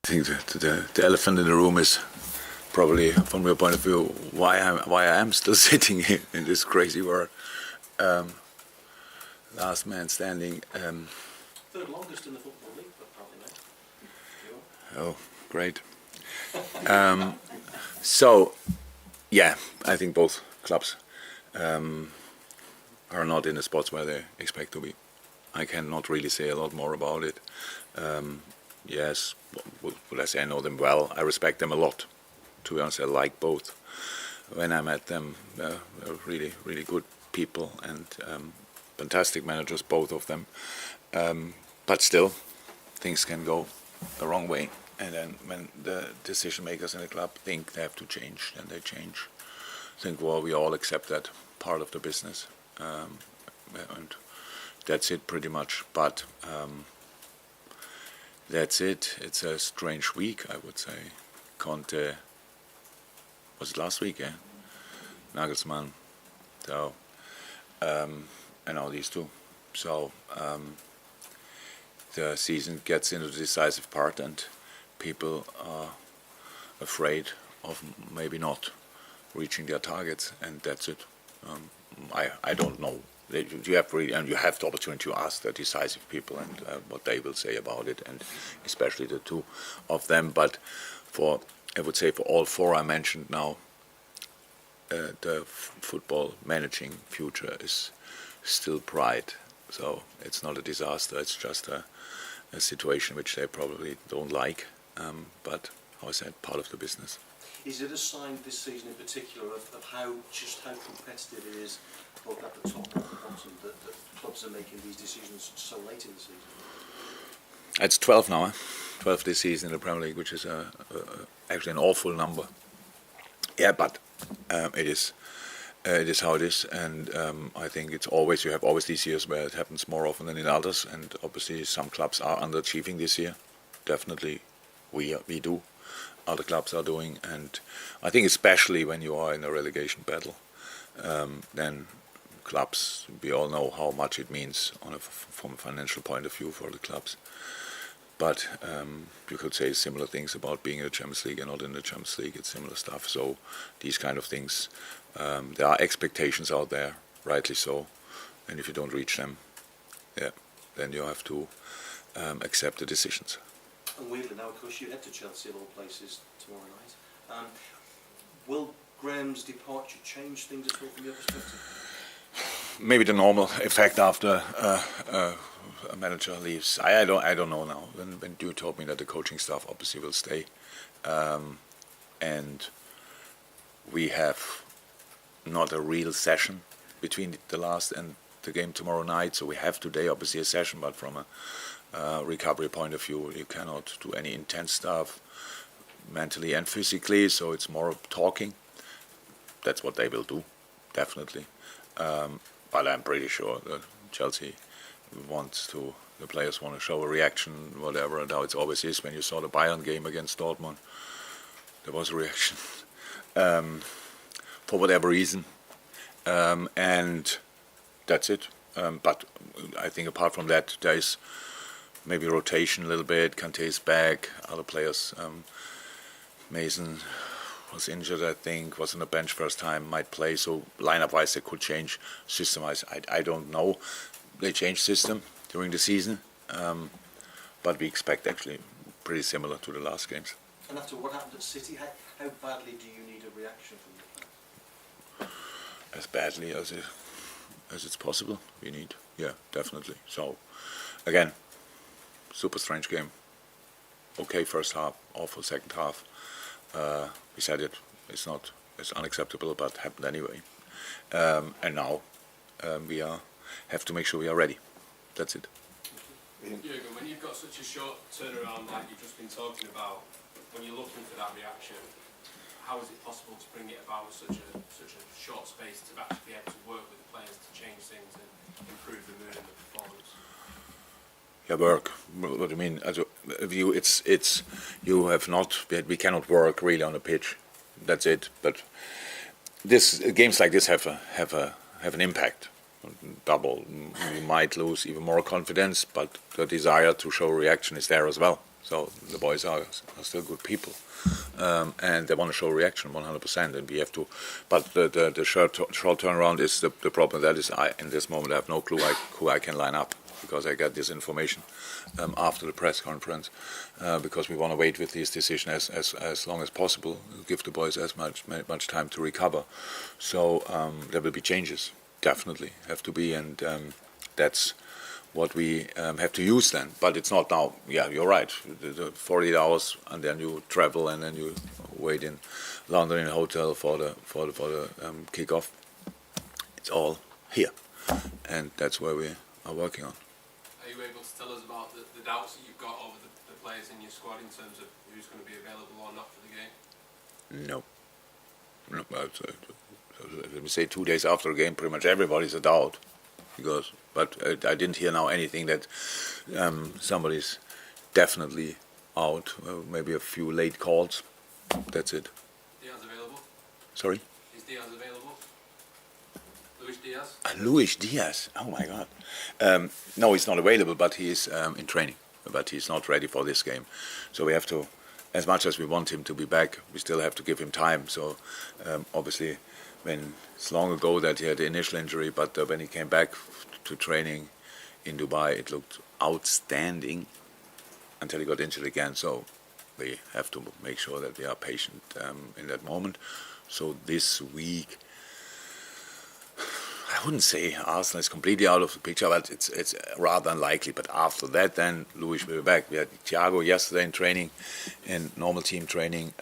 think the elephant in the room is probably, from your point of view, why I am still sitting here in this crazy world. Last man standing. Third longest in the Football League, but probably not. Oh, great. So, yeah, I think both clubs are not in the spots where they expect to be. I cannot really say a lot more about it. Yes, would I say I know them well? I respect them a lot. To be honest, I like both. When I met them, they're really, really good people and fantastic managers, both of them. But still, things can go the wrong way. And then when the decision makers in the club think they have to change, then they change. I think, well, we all accept that part of the business. And that's it pretty much. But that's it. It's a strange week, I would say. Conte, was it last week, Nagelsmann, so, and all these two. So the season gets into the decisive part and people are afraid of maybe not reaching their targets, and that's it. I don't know. You have the opportunity to ask the decisive people and what they will say about it, and especially the two of them. But I would say for all four I mentioned now, the football managing future is still bright. So it's not a disaster. It's just a situation which they probably don't like. But how I said, part of the business. Is it a sign this season in particular of how competitive it is, both at the top and at the bottom, that clubs are making these decisions so late in the season? It's 12 now, 12 this season in the Premier League, which is actually an awful number. Yeah, but it is how it is, and I think you have always these years where it happens more often than in others, and obviously some clubs are underachieving this year. Definitely, we do. Other clubs are doing, and I think especially when you are in a relegation battle, then clubs, we all know how much it means from a financial point of view for the clubs. But you could say similar things about being in the Champions League and not in the Champions League. It's similar stuff. So these kind of things, there are expectations out there, rightly so. And if you don't reach them, then you have to accept the decisions. And weirdly, now of course you head to Chelsea of all places tomorrow night. Will Graham's departure change things at all from your perspective? Maybe the normal effect after a manager leaves. I don't know now. When you told me that the coaching staff obviously will stay, and we have not a real session between the last and the game tomorrow night. So we have today obviously a session, but from a recovery point of view, you cannot do any intense stuff mentally and physically. So it's more talking. That's what they will do, definitely. But I'm pretty sure that Chelsea the players want to show a reaction, whatever, and how it always is. When you saw the Bayern game against Dortmund, there was a reaction for whatever reason, and that's it. But I think apart from that, there is maybe rotation a little bit. Kante is back, other players, Mason was injured, I think, was on the bench first time, might play, so lineup-wise they could change. System-wise, I don't know. They changed system during the season, but we expect actually pretty similar to the last games. And after what happened at City, how badly do you need a reaction from the fans? As badly as it's possible, we need, yeah, definitely. So, again, super strange game. Okay first half, awful second half. We said it's unacceptable, but happened anyway. And now we have to make sure we are ready. That's it. Jurgen, when you've got such a short turnaround like you've just been talking about, when you're looking for that reaction, how is it possible to bring it about with such a short space to actually be able to work with the players to change things and improve the mood and the performance? Yeah, work. What do you mean? We cannot work really on a pitch. That's it. But games like this have an impact. Double. You might lose even more confidence, but the desire to show reaction is there as well. So the boys are still good people, and they want to show reaction 100%, and we have to. But the short turnaround is the problem. That is, in this moment I have no clue who I can line up, because I got this information after the press conference, because we want to wait with this decision as long as possible, give the boys as much time to recover. So there will be changes, definitely have to be, and that's what we have to use then. But it's not now. Yeah, you're right. The 48 hours, and then you travel, and then you wait in London in a hotel for the kickoff. It's all here, and that's where we are working on. Are you able to tell us about the doubts that you've got over the players in your squad in terms of who's going to be available or not for the game? No. Let me say 2 days after a game, pretty much everybody's a doubt. But I didn't hear now anything that somebody's definitely out. Maybe a few late calls. That's it. Diaz available? Sorry? Is Diaz available? Luis Diaz? Luis Diaz. Oh my God. No, he's not available, but he is in training. But he's not ready for this game. So we have to, as much as we want him to be back, we still have to give him time. So obviously, when it's long ago that he had the initial injury, but when he came back to training in Dubai, it looked outstanding until he got injured again. So we have to make sure that we are patient in that moment. So this week, I wouldn't say Arsenal is completely out of the picture, but it's rather unlikely. But after that, then Luis will be back. We had Thiago yesterday in training, in normal team training,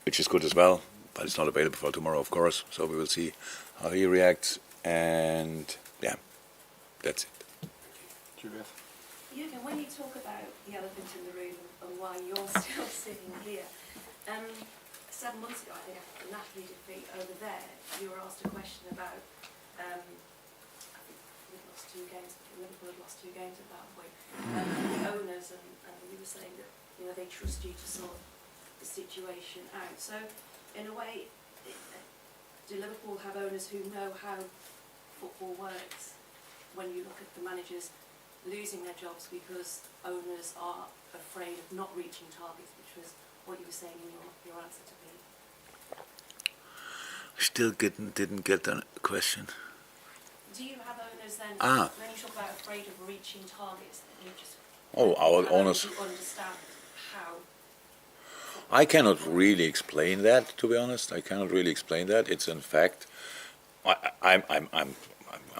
which is good as well. But it's not available for tomorrow, of course. So we will see how he reacts, and yeah, that's it. Julia. Jurgen, when you talk about the elephant in the room and why you're still sitting here, 7 months ago, I think after the Napoli defeat over there, you were asked a question about, I think we'd lost 2 games, Liverpool had lost 2 games at that point, and the owners, and you were saying that they trust you to sort the situation out. So, in a way, do Liverpool have owners who know how football works when you look at the managers losing their jobs because owners are afraid of not reaching targets, which was what you were saying in your answer to me? Still didn't get the question. Do you have owners then, when you talk about afraid of reaching targets, that you just... Our owners... You understand how... I cannot really explain that, to be honest. I cannot really explain that. It's in fact, I'm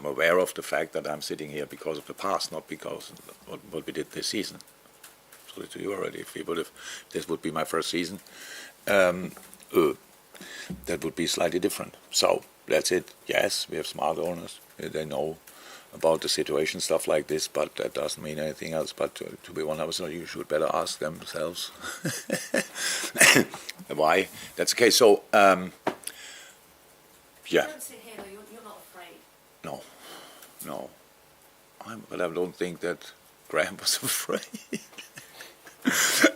aware of the fact that I'm sitting here because of the past, not because of what we did this season. So to you already, if this would be my first season, that would be slightly different. So that's it. Yes, we have smart owners. They know about the situation, stuff like this, but that doesn't mean anything else. But to be 100%, you should better ask themselves why that's the case. So, yeah. You don't sit here, though. You're not afraid. No. But I don't think that Graham was afraid.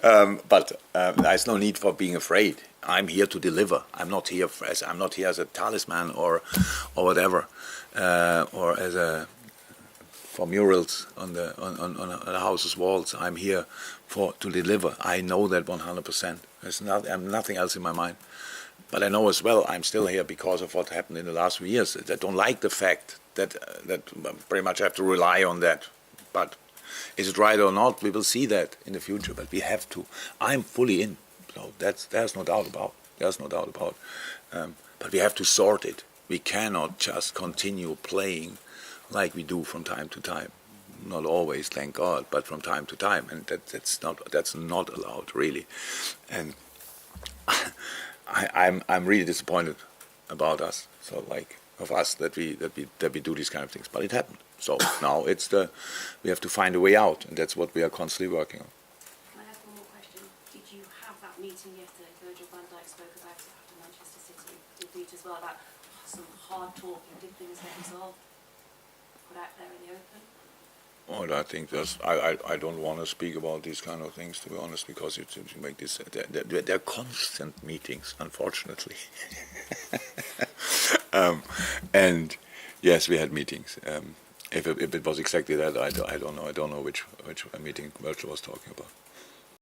But there's no need for being afraid. I'm here to deliver. I'm not here as a talisman or whatever, or as for murals on the house's walls. I'm here to deliver. I know that 100%. There's nothing else in my mind. But I know as well I'm still here because of what happened in the last few years. I don't like the fact that pretty much I have to rely on that. But is it right or not? We will see that in the future. But we have to. I'm fully in. So there's no doubt about. But we have to sort it. We cannot just continue playing like we do from time to time. Not always, thank God, but from time to time, and that's not allowed really. And I'm really disappointed about us. So of us that we do these kind of things, but it happened. So now we have to find a way out, and that's what we are constantly working on. Can I ask one more question? Did you have that meeting yesterday? Virgil van Dijk spoke about it after Manchester City defeat as well, about some hard talking. Did things get resolved? Put out there in the open? Well, I think I don't want to speak about these kind of things, to be honest, because you make this. They're constant meetings, unfortunately. And yes, we had meetings, If it was exactly that, I don't know. I don't know which meeting Virgil was talking about.